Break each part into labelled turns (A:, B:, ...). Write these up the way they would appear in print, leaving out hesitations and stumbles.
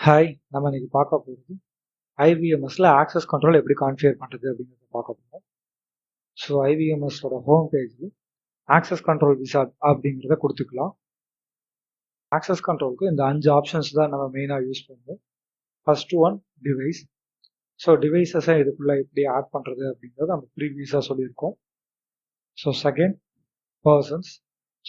A: Hi, நம்ம இன்னைக்கு பார்க்க போகிறது ஐவிஎம்எஸ்ல ஆக்சஸ் கண்ட்ரோல் எப்படி கான்ஃபிகர் பண்ணுறது அப்படிங்கிறத பார்க்க போகிறோம். ஸோ ஐவிஎம்எஸோட ஹோம் பேஜில் ஆக்சஸ் கண்ட்ரோல் விசார்ட் அப்படிங்கிறத கொடுத்துக்கலாம். ஆக்சஸ் கண்ட்ரோலுக்கு இந்த 5 ஆப்ஷன்ஸ் தான் நம்ம மெயினாக யூஸ் பண்ணுவோம். First one device. ஸோ டிவைசஸை இதுக்குள்ளே எப்படி ஆட் பண்ணுறது அப்படிங்கிறத நம்ம ப்ரீவியஸாக சொல்லியிருக்கோம். So second persons.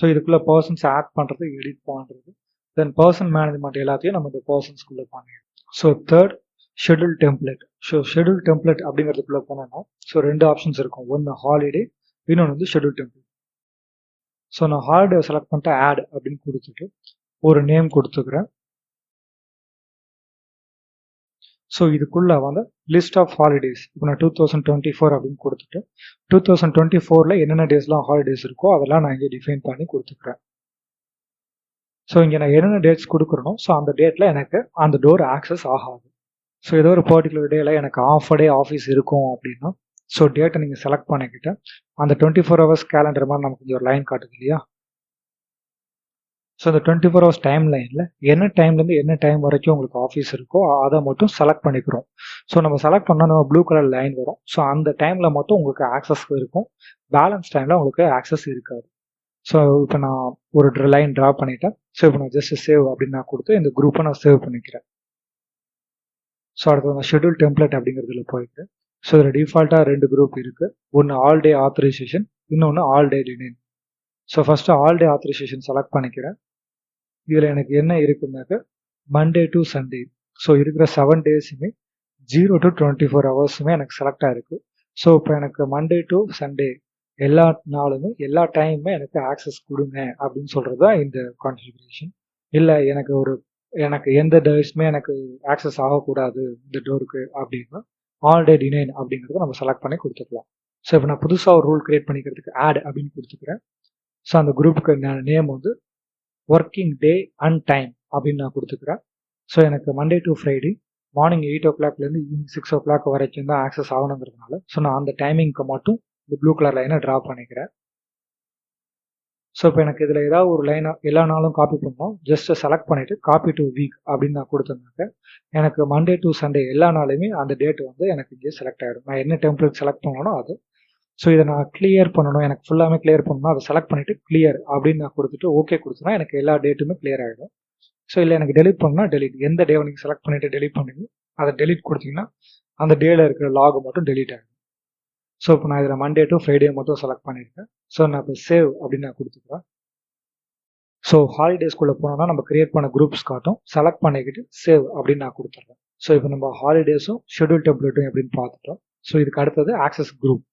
A: ஸோ இதுக்குள்ளே பர்சன்ஸ் ஆட் பண்ணுறது, எடிட் பண்ணுறது, தென் பர்சன் மேனேஜ்மெண்ட் எல்லாத்தையும் நம்ம இந்த பர்சன்ஸ்குள்ளே பண்ணிடுவோம். So third schedule template. So schedule template அப்படிங்கிறதுக்குள்ளே போனோம்னா ஸோ 2 ஆப்ஷன்ஸ் இருக்கும். ஒன்று ஹாலிடே, இன்னொன்று வந்து ஷெட்யூல் டெம்ப்ளேட். ஸோ நான் ஹாலிடே செலக்ட் பண்ணிட்டு ஆட் அப்படின்னு கொடுத்துட்டு ஒரு நேம் கொடுத்துக்கிறேன். ஸோ இதுக்குள்ள வந்து லிஸ்ட் ஆஃப் ஹாலிடேஸ் இப்போ நான் 2024 அப்படின்னு கொடுத்துட்டு 2024 என்னென்ன டேஸ்லாம் ஹாலிடேஸ் இருக்கோ அதெல்லாம் நான் இங்கே டிஃபைன் பண்ணி கொடுத்துக்கிறேன். ஸோ இங்கே நான் என்னென்ன டேட்ஸ் கொடுக்குறனோ ஸோ அந்த டேட்டில் எனக்கு அந்த டோர் ஆக்சஸ் ஆகாது. ஸோ ஏதோ ஒரு பர்டிகுலர் டேல எனக்கு ஆஃப் டே ஆஃபீஸ் இருக்கும் அப்படின்னா ஸோ டேட்டை நீங்கள் செலக்ட் பண்ணிக்கிட்டு அந்த 24 hours கேலண்டர் மாதிரி நமக்கு இங்கே ஒரு லைன் காட்டுது இல்லையா. ஸோ அந்த 24 hours டைம் லைனில் என்ன டைம்லேருந்து என்ன டைம் வரைக்கும் உங்களுக்கு ஆஃபீஸ் இருக்கோ அதை மட்டும் செலக்ட் பண்ணிக்கிறோம். ஸோ நம்ம செலக்ட் பண்ணால் நம்ம ப்ளூ கலர் லைன் வரும். ஸோ அந்த டைமில் மட்டும் உங்களுக்கு ஆக்சஸ் இருக்கும், பேலன்ஸ் டைமில் உங்களுக்கு ஆக்சஸ் இருக்காது. ஸோ இப்போ நான் ஒரு லைன் ட்ரா பண்ணிட்டேன். ஸோ இப்போ நான் ஜஸ்ட் சேவ் அப்படின்னு நான் கொடுத்து இந்த குரூப்பை நான் சேவ் பண்ணிக்கிறேன். ஸோ அடுத்து நான் ஷெட்யூல் டெம்ப்ளேட் அப்படிங்கிறதுல போயிட்டு ஸோ இதில் டிஃபால்ட்டாக 2 குரூப் இருக்குது. ஒன்று ஆல் டே ஆத்தரைசேஷன், இன்னொன்று all day denial. So first all day authorization select பண்ணிக்கிறேன். இதில் எனக்கு என்ன இருக்குன்னாக்க மண்டே டு சண்டே ஸோ இருக்கிற 7 டேஸுமே 0 to 24 ஹவர்ஸுமே எனக்கு செலக்ட் ஆகிருக்கு. ஸோ இப்போ எனக்கு மண்டே டு சண்டே எல்லா நாளுமே எல்லா டைமுமே எனக்கு ஆக்சஸ் கொடுங்க அப்படின்னு சொல்கிறது தான் இந்த கான்ஃபிகரேஷன். இல்லை எனக்கு எந்த டேஸ்மே எனக்கு ஆக்சஸ் ஆகக்கூடாது இந்த டோருக்கு அப்படின்னா ஆல் டே டினைன் அப்படிங்கிறத நம்ம செலக்ட் பண்ணி கொடுத்துக்கலாம். ஸோ இப்போ நான் புதுசாக ஒரு ரூல் கிரியேட் பண்ணிக்கிறதுக்கு ஆட் அப்படின்னு கொடுத்துக்கிறேன். ஸோ அந்த குரூப்புக்கு நேம் வந்து ஒர்க்கிங் டே அண்ட் டைம் அப்படின்னு நான் கொடுத்துக்கிறேன். ஸோ எனக்கு மண்டே டு ஃப்ரைடே மார்னிங் 8 o'clockலேருந்து ஈவினிங் 6 o'clock வரைக்கும் தான் ஆக்சஸ் ஆகணுங்கிறதுனால ஸோ நான் அந்த டைமிங்க்கு மட்டும் இந்த ப்ளூ கலர் லைனை ட்ரா பண்ணிக்கிறேன். ஸோ இப்போ எனக்கு இதில் ஏதாவது ஒரு லைனை எல்லா நாளும் காப்பி பண்ணோம், ஜஸ்ட் செலக்ட் பண்ணிவிட்டு காப்பி டு வீக் அப்படின்னு நான் கொடுத்தேன்னாக்க எனக்கு மண்டே டு சண்டே எல்லா நாளுமே அந்த டேட் வந்து எனக்கு இங்கே செலக்ட் ஆகிடும். நான் என்ன டெம்ப்ளேட் செலக்ட் பண்ணணும் அது. ஸோ இதை நான் கிளியர் பண்ணணும், எனக்கு ஃபுல்லாமே கிளியர் பண்ணணும், அதை செலக்ட் பண்ணிவிட்டு கிளியர் அப்படின்னு நான் கொடுத்துட்டு ஓகே கொடுத்தோன்னா எனக்கு எல்லா டேட்டுமே கிளியர் ஆகிடும். ஸோ இல்லை எனக்கு டெலிட் பண்ணால் டெலிட், எந்த டேவை நீங்கள் செலக்ட் பண்ணிவிட்டு டெலிட் பண்ணீங்க அதை டெலிட் கொடுத்தீங்கன்னா அந்த டேல இருக்கிற லாக் மட்டும் டெலிட் ஆகிடும். ஸோ இப்போ நான் இதில் மண்டே டு ஃப்ரைடே மட்டும் செலக்ட் பண்ணியிருக்கேன். ஸோ நான் இப்போ சேவ் அப்படின்னு நான் கொடுத்துக்கிறேன். ஸோ ஹாலிடேஸ்குள்ளே போனோம்னா நம்ம கிரியேட் பண்ண குரூப்ஸ் காட்டும், செலக்ட் பண்ணிக்கிட்டு சேவ் அப்படின்னு நான் கொடுத்துட்றேன். ஸோ இப்போ நம்ம ஹாலிடேஸும் ஷெட்யூல் டெம்ப்ளேட்டும் எப்படின்னு பார்த்துட்டோம். ஸோ இதுக்கு அடுத்தது access group.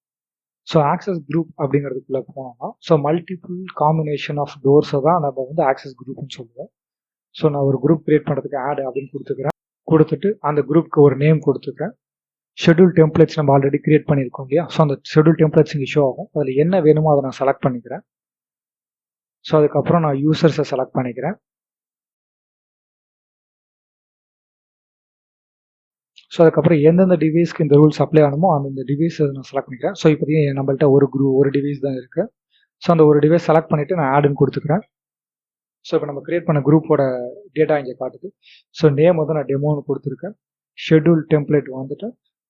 A: So access group அப்படிங்கிறதுக்குள்ளே போனோம்னா ஸோ மல்டிபிள் காம்பினேஷன் ஆஃப் டோர்ஸை தான் நம்ம வந்து ஆக்சஸ் குரூப்னு சொல்லுவோம். ஸோ நான் ஒரு குரூப் கிரியேட் பண்ணுறதுக்கு ஆட் அப்படின்னு கொடுத்துட்டு அந்த குரூப்க்கு ஒரு நேம் கொடுத்துக்கிறேன். ஷெட்யூல் டெம்ப்ளேட்ஸ் நம்ம ஆல்ரெடி கிரியேட் பண்ணியிருக்கோம் இல்லையா. ஸோ அந்த ஷெட்யூல் டெம்ப்ளேட்ஸ் இங்கே ஷோ ஆகும். அதில் என்ன வேணுமோ அதை நான் செலக்ட் பண்ணிக்கிறேன். ஸோ அதுக்கப்புறம் நான் யூசர்ஸை செலக்ட் பண்ணிக்கிறேன். ஸோ அதுக்கப்புறம் எந்தெந்த டிவைஸ்க்கு இந்த ரூல்ஸ் அப்ளை ஆகணுமோ அந்த டிவைஸ் நான் செலக்ட் பண்ணிக்கிறேன். ஸோ இப்போதைக்கு நம்மள்ட்ட ஒரு டிவைஸ் தான் இருக்குது. ஸோ அந்த ஒரு டிவைஸ் செலக்ட் பண்ணிவிட்டு நான் ஆடுன்னு கொடுத்துக்கிறேன். ஸோ இப்போ நம்ம கிரியேட் பண்ண குரூப்போட டேட்டா இங்கே காட்டுது. ஸோ நேம் வந்து நான் டெமோன்னு கொடுத்துருக்கேன். ஷெட்யூல் டெம்ப்ளேட் வந்துட்டு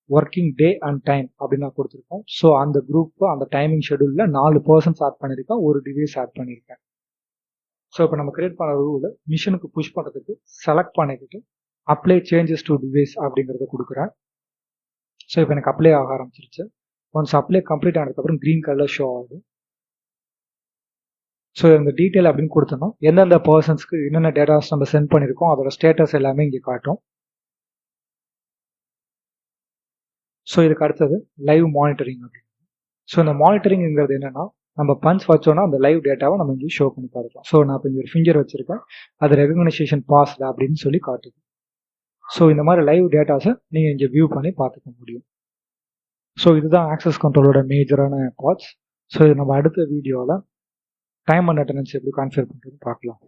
A: ஒர்க்கிங் டே அண்ட் டைம் அப்படின்னு நான் கொடுத்துருக்கோம். ஸோ அந்த குரூப்பு அந்த டைமிங் ஷெட்யூலில் 4 பர்சன்ஸ் ஆட் பண்ணியிருக்கேன், ஒரு டிவைஸ் ஆட் பண்ணியிருக்கேன். ஸோ இப்போ நம்ம கிரியேட் பண்ண ரூலை மிஷினுக்கு புஷ் பண்ணுறதுக்கு செலக்ட் பண்ணிக்கிட்டு அப்ளை சேஞ்சஸ் டு டிவைஸ் அப்படிங்கிறத கொடுக்குறேன். ஸோ இப்போ எனக்கு அப்ளை ஆக ஆரம்பிச்சிருச்சு. ஒன்ஸ் அப்ளை கம்ப்ளீட் ஆனதுக்கப்புறம் க்ரீன் கலர் ஷோ ஆகுது. ஸோ இந்த டீட்டெயில் அப்படின்னு கொடுத்தோம்னா எந்தெந்த பர்சன்ஸ்க்கு என்னென்ன டேட்டாஸ் நம்ம சென்ட் பண்ணியிருக்கோம் அதோட ஸ்டேட்டஸ் எல்லாமே இங்கே காட்டும். ஸோ இதுக்கு அடுத்தது லைவ் மானிட்டரிங் அப்படின்னு. ஸோ இந்த மானிட்டரிங்கிறது என்னென்னா நம்ம பஞ்ச் வச்சோன்னா அந்த லைவ் டேட்டாவை நம்ம இங்கே ஷோ பண்ணி பார்க்கலாம். ஸோ நான் இப்போ இங்கே ஒரு ஃபிங்கர் வச்சுருக்கேன், அது ரெகக்னைசேஷன் பாஸ்ட் அப்படின்னு சொல்லி காட்டுது. ஸோ இந்த மாதிரி லைவ் டேட்டாஸை நீங்கள் இங்கே வியூ பண்ணி பார்த்துக்க முடியும். ஸோ இதுதான் ஆக்சஸ் கண்ட்ரோலோட மேஜரான பார்ட்ஸ். ஸோ இது நம்ம அடுத்த வீடியோவில் டைம் அண்ட் அட்டெண்டன்ஸ் எப்படி கான்ஃபிகர் பண்ணுறது பார்க்கலாம்.